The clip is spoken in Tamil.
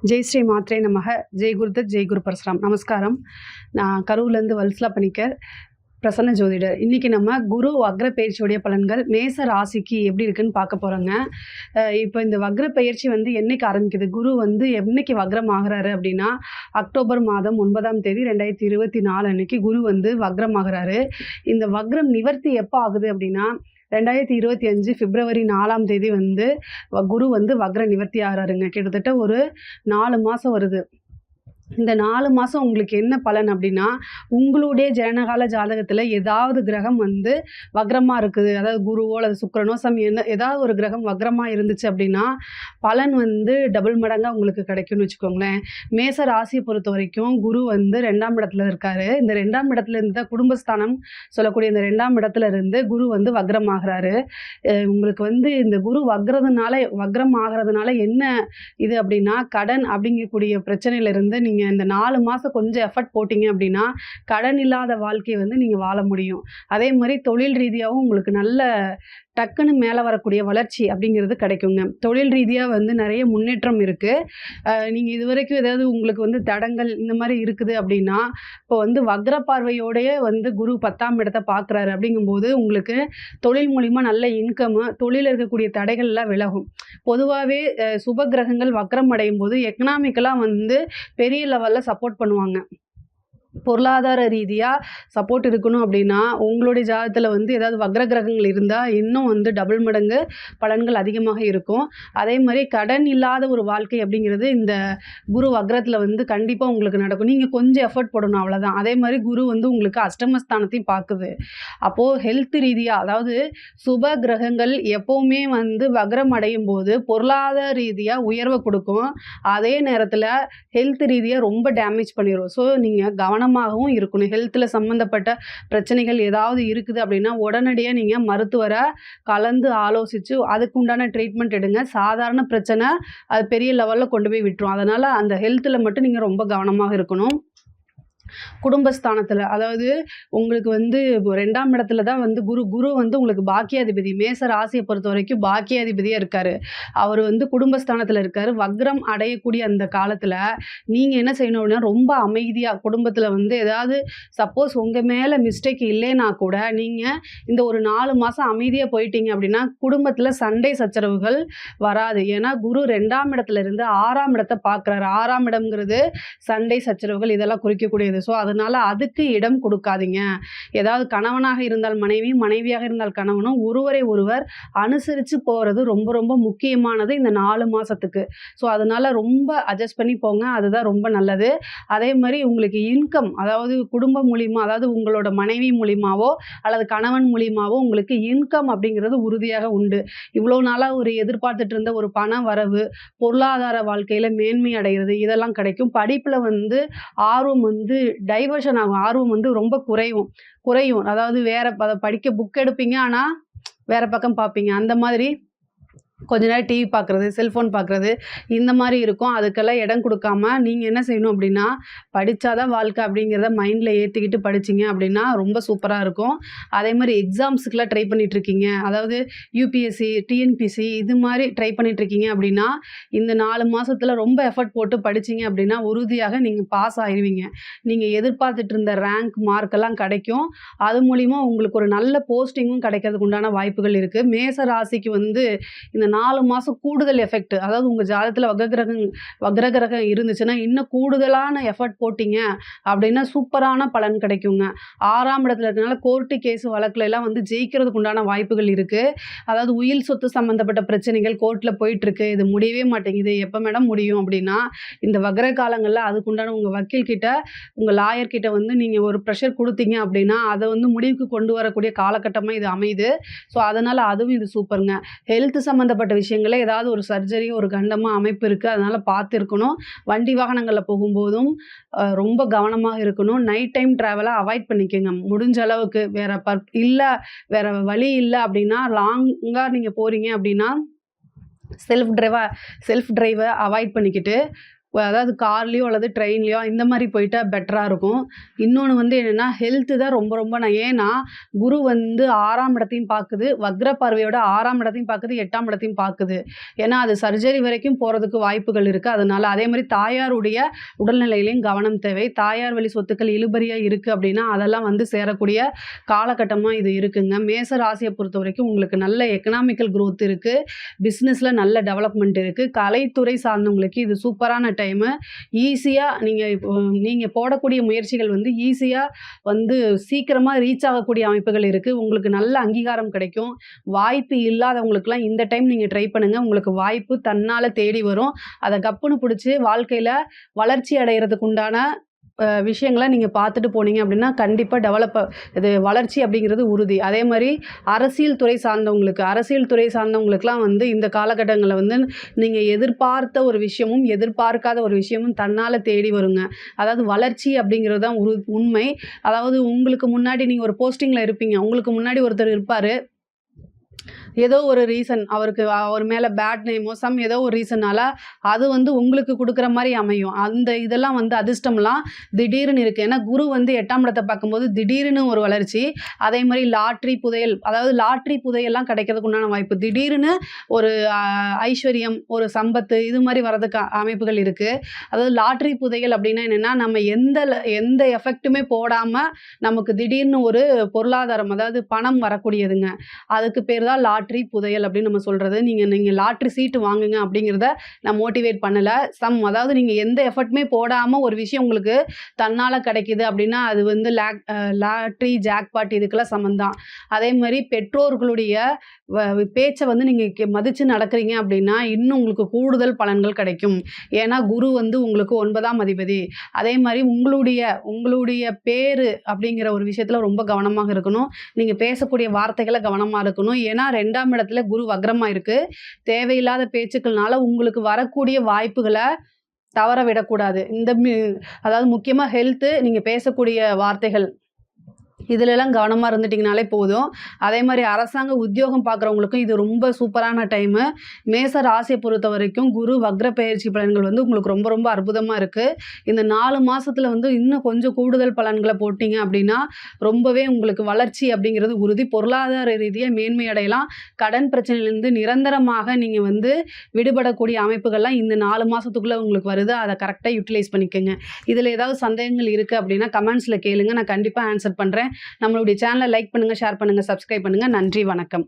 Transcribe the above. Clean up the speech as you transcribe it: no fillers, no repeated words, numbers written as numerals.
ஜெய் ஸ்ரீ மாத்ரே நமக. ஜெய் குருதத் ஜெய் குரு பரசுராம். நமஸ்காரம். நான் கரூர்லேருந்து வல்சலா பணிக்கர், பிரசன்ன ஜோதிடர். இன்றைக்கி நம்ம குரு வக்ர பயிற்சியுடைய பலன்கள் மேச ராசிக்கு எப்படி இருக்குன்னு பார்க்க போகிறோங்க. இப்போ இந்த வக்ர பயிற்சி என்னைக்கு ஆரம்பிக்குது, குரு என்னைக்கு வக்ரம் ஆகிறாரு அப்படின்னா அக்டோபர் மாதம் 9ஆம் தேதி 2024 அன்னைக்கு குரு வக்ரம் ஆகிறாரு. இந்த வக்ரம் நிவர்த்தி எப்போ ஆகுது அப்படின்னா 2025 பிப்ரவரி 4ஆம் தேதி குரு வக்ர நிவர்த்தி ஆகிறாருங்க. கிட்டத்தட்ட ஒரு 4 மாதம் வருது. இந்த 4 மாதம் உங்களுக்கு என்ன பலன் அப்படின்னா, உங்களுடைய ஜனனகால ஜாதகத்தில் ஏதாவது கிரகம் வக்ரமாக இருக்குது, அதாவது குருவோ அல்லது சுக்கிரனோ ஏதாவது ஒரு கிரகம் வக்ரமாக இருந்துச்சு அப்படின்னா பலன் டபுள் மடங்காக உங்களுக்கு கிடைக்கும்னு வச்சுக்கோங்களேன். மேச ராசியை பொறுத்த வரைக்கும் குரு 2ஆம் இடத்துல இருக்கார். இந்த 2ஆம் இடத்துல இருந்து தான் குடும்பஸ்தானம் சொல்லக்கூடிய இந்த 2ஆம் இடத்துல இருந்து குரு வக்ரம் ஆகிறாரு. உங்களுக்கு இந்த குரு வக்ரம் ஆகிறதுனால என்ன இது அப்படின்னா, கடன் அப்படிங்கக்கூடிய பிரச்சனையிலிருந்து நீங்கள் இந்த 4 மாதம் கொஞ்சம் எஃபர்ட் போட்டிங்க அப்படின்னா கடன் இல்லாத வாழ்க்கையை நீங்கள் வாழ முடியும். அதே மாதிரி தொழில் ரீதியாகவும் உங்களுக்கு நல்ல டக்குன்னு மேலே வரக்கூடிய வளர்ச்சி அப்படிங்கிறது கிடைக்குங்க. தொழில் ரீதியாக நிறைய முன்னேற்றம் இருக்குது. நீங்கள் இதுவரைக்கும் ஏதாவது உங்களுக்கு தடங்கள் இந்த மாதிரி இருக்குது அப்படின்னா இப்போ வக்ர பார்வையோடைய குரு 10ஆம் இடத்தை பார்க்குறாரு. அப்படிங்கும்போது உங்களுக்கு தொழில் மூலிமா நல்ல இன்கம்மு, தொழிலில் இருக்கக்கூடிய தடைகள்லாம் விலகும். பொதுவாகவே சுப கிரகங்கள் வக்ரம் அடையும் போது எக்கனாமிக்கலாக பெரிய லெவலில் சப்போர்ட் பண்ணுவாங்க. பொருளாதார ரீதியாக சப்போர்ட் இருக்கணும் அப்படின்னா உங்களுடைய ஜாதகத்தில் ஏதாவது வக்ர கிரகங்கள் இருந்தால் இன்னும் டபுள் மடங்கு பலன்கள் அதிகமாக இருக்கும். அதே மாதிரி கடன் இல்லாத ஒரு வாழ்க்கை அப்படிங்கிறது இந்த குரு வக்ரத்தில் கண்டிப்பாக உங்களுக்கு நடக்கும். நீங்கள் கொஞ்சம் எஃபர்ட் போடணும், அவ்வளோதான். அதே மாதிரி குரு உங்களுக்கு அஷ்டமஸ்தானத்தையும் பார்க்குது. அப்போது ஹெல்த் ரீதியாக, அதாவது சுப கிரகங்கள் எப்போவுமே வக்ரம் அடையும் போது பொருளாதார ரீதியாக உயர்வை கொடுக்கும். அதே நேரத்தில் ஹெல்த் ரீதியாக ரொம்ப டேமேஜ் பண்ணிடும். ஸோ நீங்கள் கவனமாகவும் இருக்கணும். ஹெல்த்தில் சம்மந்தப்பட்ட பிரச்சனைகள் ஏதாவது இருக்குது அப்படின்னா உடனடியாக நீங்கள் மருத்துவரை கலந்து ஆலோசித்து அதுக்குண்டான ட்ரீட்மெண்ட் எடுங்க. சாதாரண பிரச்சனை அது பெரிய லெவலில் கொண்டு போய் விட்டுரும். அதனால் அந்த ஹெல்த்தில் மட்டும் நீங்கள் ரொம்ப கவனமாக இருக்கணும். குடும்பஸ்தானத்தில், அதாவது உங்களுக்கு 2ஆம் இடத்துல தான் குரு உங்களுக்கு பாக்கியாதிபதி. மேச ராசியை பொறுத்த வரைக்கும் பாக்கியாதிபதியாக இருக்கார். அவர் குடும்பஸ்தானத்தில் இருக்கார். வக்ரம் அடையக்கூடிய அந்த காலத்தில் நீங்கள் என்ன செய்யணும் அப்படின்னா ரொம்ப அமைதியாக குடும்பத்தில் ஏதாவது சப்போஸ் உங்கள் மேலே மிஸ்டேக் இல்லைன்னா கூட நீங்கள் இந்த ஒரு 4 மாதம் அமைதியாக போயிட்டீங்க அப்படின்னா குடும்பத்தில் சண்டை சச்சரவுகள் வராது. ஏன்னா குரு 2ஆம் இடத்துல இருந்து 6ஆம் இடத்தை பார்க்குறாரு. 6ஆம் இடம்ங்கிறது சண்டை சச்சரவுகள் இதெல்லாம் குறிக்கக்கூடியது. ஸோ அதனால் அதுக்கு இடம் கொடுக்காதீங்க. ஏதாவது கணவனாக இருந்தால் மனைவி, மனைவியாக இருந்தால் கணவனும் ஒருவரை ஒருவர் அனுசரித்து போகிறது ரொம்ப ரொம்ப முக்கியமானது இந்த 4 மாதத்துக்கு. ஸோ அதனால் ரொம்ப அட்ஜஸ்ட் பண்ணி போங்க, அதுதான் ரொம்ப நல்லது. அதே மாதிரி உங்களுக்கு இன்கம், அதாவது குடும்பம் மூலிமா, அதாவது உங்களோட மனைவி மூலிமாவோ அல்லது கணவன் மூலிமாவோ உங்களுக்கு இன்கம் அப்படிங்கிறது உறுதியாக உண்டு. இவ்வளோ நாளாக ஒரு எதிர்பார்த்துட்டு இருந்த ஒரு பண வரவு, பொருளாதார வாழ்க்கையில் மேன்மை அடைகிறது, இதெல்லாம் கிடைக்கும். படிப்பில் ஆர்வம் டைவர்ஷன் ஆகும். ஆர்வம் ரொம்ப குறையும். அதாவது வேற படிக்க புக் எடுப்பீங்க, ஆனால் வேற பக்கம் பார்ப்பீங்க. அந்த மாதிரி கொஞ்ச நேரம் டிவி பார்க்குறது, செல்ஃபோன் பார்க்குறது, இந்த மாதிரி இருக்கும். அதுக்கெல்லாம் இடம் கொடுக்காம நீங்கள் என்ன செய்யணும் அப்படின்னா படித்தாதான் வாழ்க்கை அப்படிங்கிறத மைண்டில் ஏற்றிக்கிட்டு படிச்சிங்க அப்படின்னா ரொம்ப சூப்பராக இருக்கும். அதே மாதிரி எக்ஸாம்ஸுக்கெலாம் ட்ரை பண்ணிகிட்ருக்கீங்க, அதாவது யூபிஎஸ்சி, டிஎன்பிசி இது மாதிரி ட்ரை பண்ணிகிட்ருக்கீங்க அப்படின்னா இந்த 4 மாதத்தில் ரொம்ப எஃபர்ட் போட்டு படிச்சிங்க அப்படின்னா உறுதியாக நீங்கள் பாஸ் ஆயிடுவீங்க. நீங்கள் எதிர்பார்த்துட்டு இருந்த ரேங்க் மார்க்கெல்லாம் கிடைக்கும். அது மூலிமா உங்களுக்கு ஒரு நல்ல போஸ்டிங்கும் கிடைக்கிறதுக்கு உண்டான வாய்ப்புகள் இருக்குது. மேச ராசிக்கு இந்த 4 மாதம் கூடுதல் எஃபெக்ட், அதாவது உங்கள் ஜாதகத்தில் வக்ர கிரகம் இருந்துச்சுன்னா இன்னும் கூடுதலான எஃபர்ட் போட்டிங்க அப்படின்னா சூப்பரான பலன் கிடைக்குங்க. 6ஆம் இடத்துல இருக்கனால கோர்ட்டு கேஸ் வழக்குல எல்லாம் ஜெயிக்கிறதுக்கு உண்டான வாய்ப்புகள் இருக்குது. அதாவது உயில் சொத்து சம்மந்தப்பட்ட பிரச்சனைகள் கோர்ட்டில் போயிட்டுருக்கு, இது முடியவே மாட்டேங்குது, எப்போ மேடம் முடியும் அப்படின்னா இந்த வக்ர காலங்களில் அதுக்குண்டான உங்கள் வக்கீல் கிட்ட, உங்கள் லாயர் கிட்ட நீங்கள் ஒரு ப்ரெஷர் கொடுத்தீங்க அப்படின்னா அதை முடிவுக்கு கொண்டு வரக்கூடிய காலகட்டமாக இது அமையுது. ஸோ அதனால் அதுவும் இது சூப்பருங்க. ஹெல்த் சம்மந்தப்பட்ட விஷயங்களே ஏதாவது ஒரு சர்ஜரி, ஒரு கண்டமாக அமைப்பு இருக்குது, அதனால் பார்த்து இருக்கணும். வண்டி வாகனங்களில் போகும்போதும் ரொம்ப கவனமாக இருக்கணும். நைட் டைம் ட்ராவலை அவாய்ட் பண்ணிக்கோங்க முடிஞ்ச அளவுக்கு. வேறு வழி இல்லை அப்படின்னா லாங்காக நீங்கள் போகிறீங்க அப்படின்னா செல்ஃப் டிரைவை அவாய்ட் பண்ணிக்கிட்டு அதாவது கார்லேயோ அல்லது ட்ரெயின்லேயோ இந்த மாதிரி போயிட்டா பெட்டராக இருக்கும். இன்னொன்று வந்து என்னென்னா ஹெல்த்து தான் ரொம்ப ரொம்ப ஏன்னா குரு வந்து 6ஆம் இடத்தையும் பார்க்குது, வக்ர பார்வையோட 6ஆம் இடத்தையும் பார்க்குது, 8ஆம் இடத்தையும் பார்க்குது. ஏன்னா அது சர்ஜரி வரைக்கும் போகிறதுக்கு வாய்ப்புகள் இருக்குது. அதனால் அதே மாதிரி தாயாருடைய உடல்நிலையிலையும் கவனம் தேவை. தாயார் வழி சொத்துக்கள் இழுபறியாக இருக்குது அப்படின்னா அதெல்லாம் வந்து சேரக்கூடிய காலகட்டமாக இது இருக்குங்க. மேச ராசியை பொறுத்த வரைக்கும் உங்களுக்கு நல்ல எக்கனாமிக்கல் க்ரோத் இருக்குது, பிஸ்னஸில் நல்ல டெவலப்மெண்ட் இருக்குது. கலைத்துறை சார்ந்தவங்களுக்கு இது சூப்பரான டைமு. ஈஸியாக நீங்கள் போடக்கூடிய முயற்சிகள் வந்து ஈஸியாக வந்து சீக்கிரமாக ரீச் ஆகக்கூடிய அமைப்புகள் இருக்குது. உங்களுக்கு நல்ல அங்கீகாரம் கிடைக்கும். வாய்ப்பு இல்லாதவங்களுக்குலாம் இந்த டைம் நீங்கள் ட்ரை பண்ணுங்கள். உங்களுக்கு வாய்ப்பு தன்னால் தேடி வரும். அதை கப்புன்னு பிடிச்சி வாழ்க்கையில் வளர்ச்சி அடைகிறதுக்கு உண்டான விஷயங்களை நீங்கள் பார்த்துட்டு போனீங்க அப்படின்னா கண்டிப்பாக இது வளர்ச்சி அப்படிங்கிறது உறுதி. அதே மாதிரி அரசியல் துறை சார்ந்தவங்களுக்குலாம் வந்து இந்த காலகட்டங்களில் வந்து நீங்கள் எதிர்பார்த்த ஒரு விஷயமும் எதிர்பார்க்காத ஒரு விஷயமும் தன்னால் தேடி வருங்க. அதாவது வளர்ச்சி அப்படிங்கிறது தான் உண்மை. அதாவது உங்களுக்கு முன்னாடி நீங்கள் ஒரு போஸ்டிங்கில் இருப்பீங்க, உங்களுக்கு முன்னாடி ஒருத்தர் இருப்பார். ஏதோ ஒரு ரீசன் அவர் மேலே பேட் நேமோ ஏதோ ஒரு ரீசனால் அது வந்து உங்களுக்கு கொடுக்குற மாதிரி அமையும். இதெல்லாம் வந்து அதிர்ஷ்டம்லாம் திடீர்னு இருக்குது. ஏன்னா குரு வந்து 8ஆம் இடத்தை பார்க்கும்போது திடீர்னு ஒரு வளர்ச்சி. அதே மாதிரி லாட்ரி புதையெல்லாம் கிடைக்கிறதுக்கு உண்டான வாய்ப்பு, திடீர்னு ஒரு ஐஸ்வர்யம், ஒரு சம்பத்து, இது மாதிரி வர்றதுக்கு அமைப்புகள் இருக்குது. அதாவது லாட்ரி புதையல் அப்படின்னா என்னென்னா, நம்ம எந்த எஃபெக்ட்டுமே போடாமல் நமக்கு திடீர்னு ஒரு பொருளாதாரம், அதாவது பணம் வரக்கூடியதுங்க. அதுக்கு பேர் தான் லாட்ரி புதையல் அப்படின்னு நம்ம சொல்கிறது. நீங்கள் லாட்ரி சீட்டு வாங்குங்க அப்படிங்கிறத நான் மோட்டிவேட் பண்ணலை. அதாவது நீங்கள் எந்த எஃபர்ட்டுமே போடாமல் ஒரு விஷயம் உங்களுக்கு தன்னால் கிடைக்கிது அப்படின்னா அது வந்து லாட்ரி ஜாக்பாட் இதுக்கெல்லாம் சம்மந்தான். அதே மாதிரி பெற்றோர்களுடைய பேச்சை வந்து நீங்கள் மதித்து நடக்கிறீங்க அப்படின்னா இன்னும் உங்களுக்கு கூடுதல் பலன்கள் கிடைக்கும். ஏன்னா குரு வந்து உங்களுக்கு 9ஆம் அதிபதி. அதே மாதிரி உங்களுடைய பேர் அப்படிங்கிற ஒரு விஷயத்தில் ரொம்ப கவனமாக இருக்கணும். நீங்கள் பேசக்கூடிய வார்த்தைகளை கவனமாக இருக்கணும். ஏன்னா 2ஆம் இடத்துல குரு வக்ரமாக இருக்குது. தேவையில்லாத பேச்சுக்கள்னால உங்களுக்கு வரக்கூடிய வாய்ப்புகளை தவற விடக்கூடாது. அதாவது முக்கியமாக ஹெல்த்து, நீங்கள் பேசக்கூடிய வார்த்தைகள் இதிலெல்லாம் கவனமாக இருந்துட்டிங்கனாலே போதும். அதே மாதிரி அரசாங்க உத்தியோகம் பார்க்குறவங்களுக்கும் இது ரொம்ப சூப்பரான டைமு. மேச ராசியை பொறுத்த வரைக்கும் குரு வக்ர பெயர்ச்சி பலன்கள் வந்து உங்களுக்கு ரொம்ப ரொம்ப அற்புதமாக இருக்குது. இந்த 4 மாதத்தில் வந்து இன்னும் கொஞ்சம் கூடுதல் பலன்களை போட்டிங்க அப்படின்னா ரொம்பவே உங்களுக்கு வளர்ச்சி அப்படிங்கிறது உறுதி. பொருளாதார ரீதியாக மேன்மை அடையலாம். கடன் பிரச்சனையிலேருந்து நிரந்தரமாக நீங்கள் வந்து விடுபடக்கூடிய அமைப்புகள்லாம் இந்த 4 மாதத்துக்குள்ளே உங்களுக்கு வருது. அதை கரெக்டாக யூட்டிலைஸ் பண்ணிக்கோங்க. இதில் ஏதாவது சந்தேகங்கள் இருக்குது அப்படின்னா கமெண்ட்ஸில் கேளுங்க, நான் கண்டிப்பாக ஆன்சர் பண்ணுறேன். நம்மளுடைய சேனலை லைக் பண்ணுங்கள், ஷேர் பண்ணுங்கள், சப்ஸ்கிரைப் பண்ணுங்கள். நன்றி, வணக்கம்.